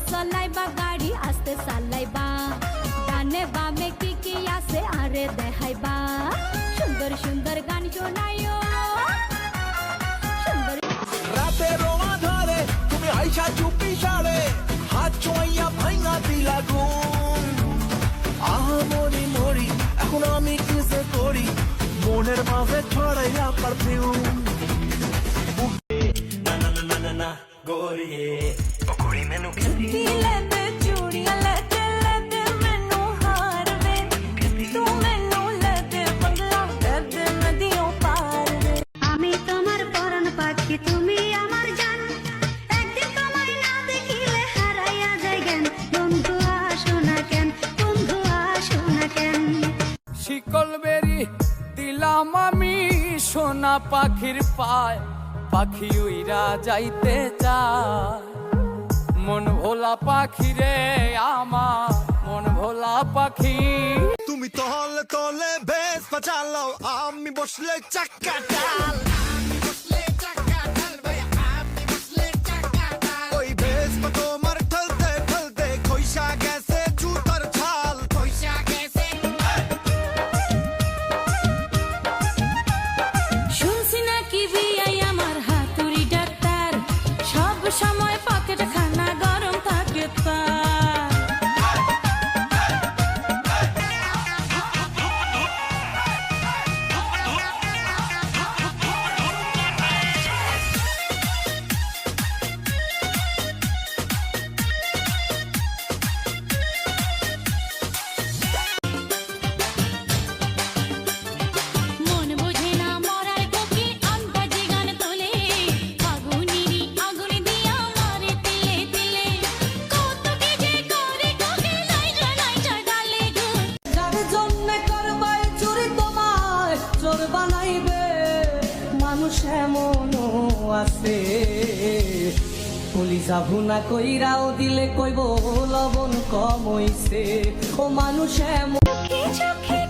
চলাইবা গাড়ি আস্তে চালাইবা ডানে বামে কি আছে আরে দেখাইবা সুন্দর সুন্দর গান শোনাইও সুন্দর রাতের আধারে তুমি আইসা চুপি সাড়ে হাত চোয়াইয়া ভাঙা দিলা গুণ মরি মরি এখন আমি কিসে করি মনের মাঝে ছড়াইয়া পারফিউম না না না না না গোরিয়ে পকড়ি মেনু দিলে তে চুড়িয়া লেতে লেতে মেনু হারবে তু মেনু লেতে বদলা লেতে নদিও পার আমি তোমার পরাণ পাখি তুমি আমার জান একদিন তোমায় না দেখিলে হারাইয়া যায় জ্ঞান বন্ধু আসো না কেন বন্ধু আসো না কেন শিকল বেরি দিলাম আমি সোনা পাখির পায় পাখি উইরা যাইতে চায় মন ভোলা পাখি রে আমার মন ভোলা পাখি তুমি তলে তলে বেশ পাচালাও আমি বসলে চাক্কা ডাল ওই বেশ পা তোমার ঠলতে ঠলতে খইসা গেছে জুতার ছাল খইসা গেছে শুনছি নাকি বিয়াই আমার হাতুড়ি ডাক্তার সব সময় পকেট খানা গরম থাকে তার মন বোঝে না মরার কোকি আন্দাজে গান তোলে ফাগুনিরি আগুন দিয়া মারে তিলে তিলে কত কি যে করে কোকি লাইজা ডালে গো যার জন্য করবাই চুরি তোমায় চোর বানাইবে মানুষ এমনও আছে কলিজা ভুনা কইরাও দিলে কইব লবণ কম হইছে ও মানুষ এমন চোখে চোখে